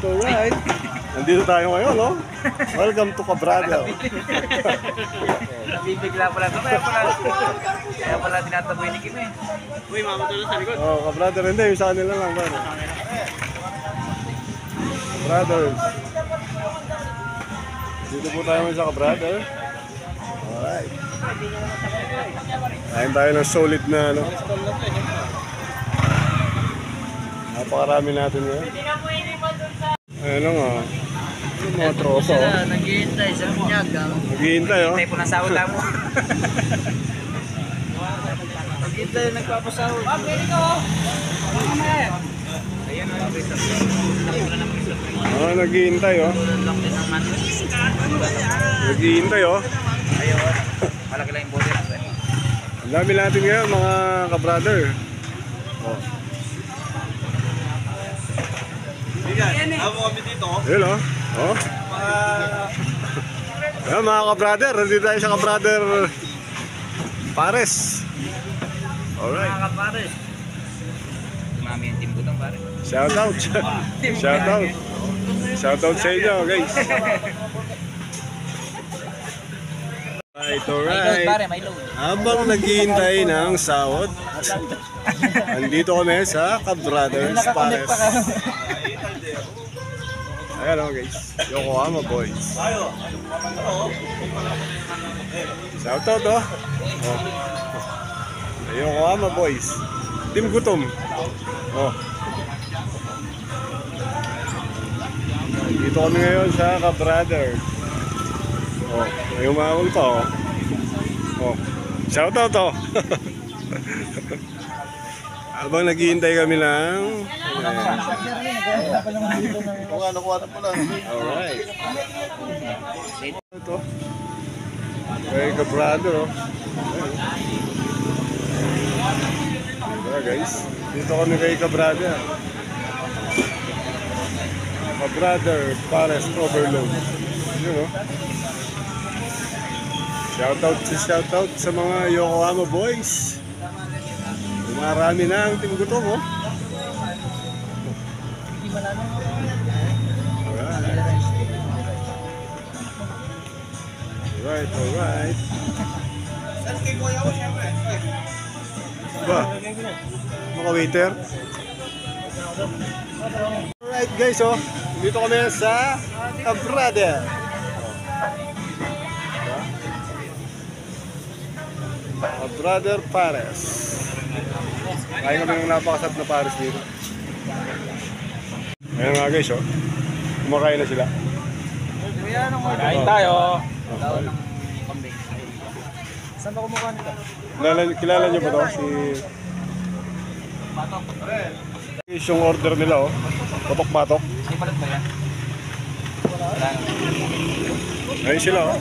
Alright. Nandito tayo ngayon, no? Welcome to Kabrada. Nabibigla pala ito. Kaya pala tinataboy ni Kim eh. Uy, mama to na sa likod. Oh, Kabrada, hindi. Yung sa kanila lang. Brothers. Dito po tayo sa Kabrada. Alright. Kain tayo ng solid na, ano? Napakarami natin ngayon. Ayun lang, oh. Mga tropa, oh. Naghihintay sa Bunyaga. Naghihintay, oh. Naghihintay po ng sahod mo. Naghihintay, nagpapasahod. Pwede ka, oh. Ayan, oh, naghihintay, oh. Naghihintay, oh. Ayaw, malaki lang yung bote natin. Ang dami natin ngayon, mga kabrother. Oh. Ako kami dito. Yun, oh. Oh. Ayan, mga kabrother. Nandito tayo sa kabrother Pares. Alright. Mga kapares. Tumami yung team ko itong pare. Shout out. Shout out. Shout out sa inyo, guys. Alright. May load. Habang naghihintay ng sahod, andito kami sa Kabrothers Pares. Ayan, oh, guys. Yokohama boys. Shout out, oh. Yokohama boys. Team Gutom. Oh. Dito kami ngayon sa Kabrother. Oh, may umahon pa, oh. Oh. Shout out, oh. Habang naghihintay kami ng Nakuha na pala. alright. Ito. Kay Kabrother, oh. Diba, guys? Dito kami kay Kabrother. Kabrother Pares Overload. Yun, oh. Shoutout sa mga Yokohama boys. Marami na ang Team Gutom, oh. Alright. Ba? Mga waiter. Alright, guys, oh. Dito kami sa Kabrother. Kabrother Pares. Kaya kami ng napakasarap na Pares dito. Ayan nga, guys, oh. Kumakain na sila. Kain tayo. Saan ba kumukuha nito? Kilala niyo ba ito? Si... yung order nila, oh. Patok-patok. Ay, palit ba yan? Ayun sila, oh.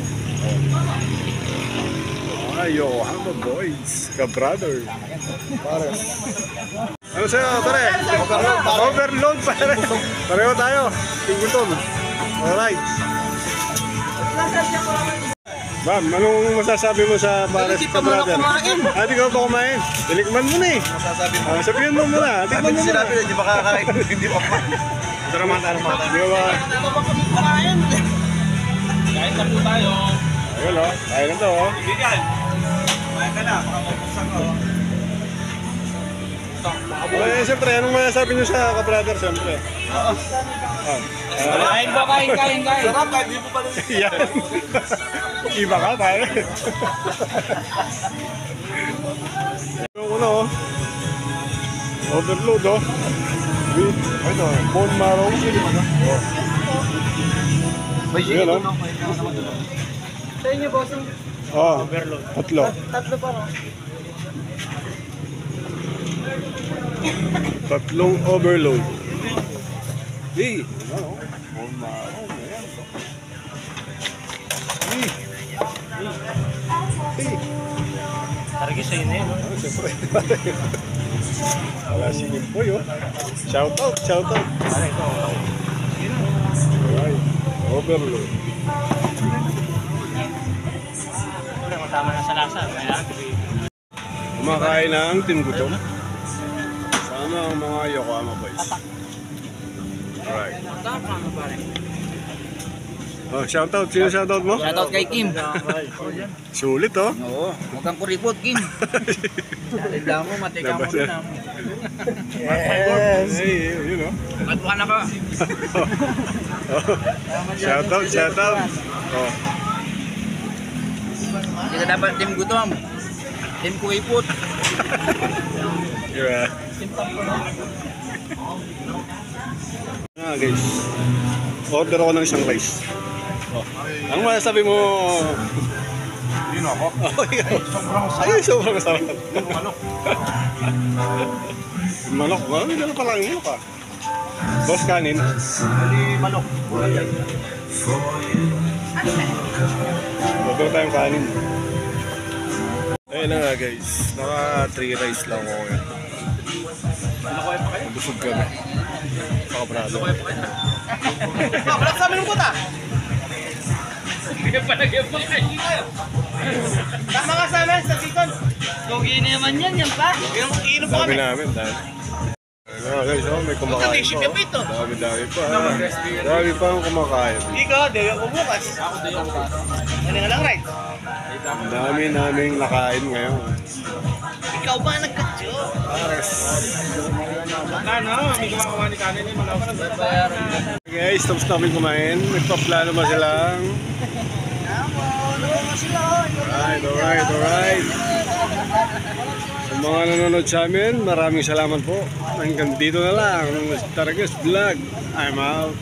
Ay, Yokohama boys. Kabrother. Pares. Ano sa'yo, pare? Overload, pare. Pareho tayo. Team Gutom. Alright. Ma'am, anong masasabi mo sa Pares Kabrother? Hindi ka ba kumain? Tinikman mo na eh. Sabihin mo muna. Tikman mo muna. Hindi ba kakain? Hindi ba kakain? Ito naman tayo. Di ba ba? Kain na po tayo. Ayun, oh. Kain na to, oh. Bigan. Kumain ka na. Makapagpusan ko. Eh, siyempre, anong masasabi niyo sa Kabrother, siyempre? Kain po, kain. Sarap kahit di mo pa rin. Yan. Iba ka, pare. Yung una, oh. Overload, oh. Ito, bone marrow. Oh. May Yun, oh. Sa inyo, bossing. Oh, tatlo. Tatlo pa, no? Tatlong overload. Hey, ano? Bone marrow. Ayan. Hey. Tarigi sa inyo, no? Oh, siyempre. Wala si Nimboy, oh. Shout out. Alright. Overload. Tama na sa lasa. Kumakain ng Team Gutom. Sama ang mga Yokohama boys. Alright. Oh, shoutout. Sino shoutout mo? Shoutout kay Kim. Sulit, oh. Oo, huwag kang kuripot, Kim. Tanda mo, matika mo rin. Yes! Hey, yun, oh. Matuwa na ka. Shoutout, shoutout. Oh. Hindi ka dapat team gutom. Team kuripot. Yeah. Guys. Order ako ng isang rice. Oh. Ano masasabi mo? Yun ako. Ay, sobrang sarap. Manok. Ano na pala ang manok, ah? Boss kanin. Mali manok. Order tayong kanin. Ayun na nga guys. Naka 3 rice lang ako ngayon. Busog kami. Pakabrado. Wala sa amin ko ta. Tama ka sa amin sa sikon. Gogi naman yan pa. Iinom pa Dami kami. namin dahil. Ayun na guys, oh, may kumakain pa. Dami pa. Dami pa ang kumakain. Ikaw, di ako bukas. Ako di ako bukas. Ano nga lang, right? Ang dami naming nakain ngayon. Ikaw ba nagkatyo? Ano? May gumagawa ni kanin yung mga Guys, tapos namin kumain. Nagpaplano ba silang? Alright. Sa mga nanonood sa amin, maraming salamat po. Hanggang dito na lang. Taragas Vlog. I'm out.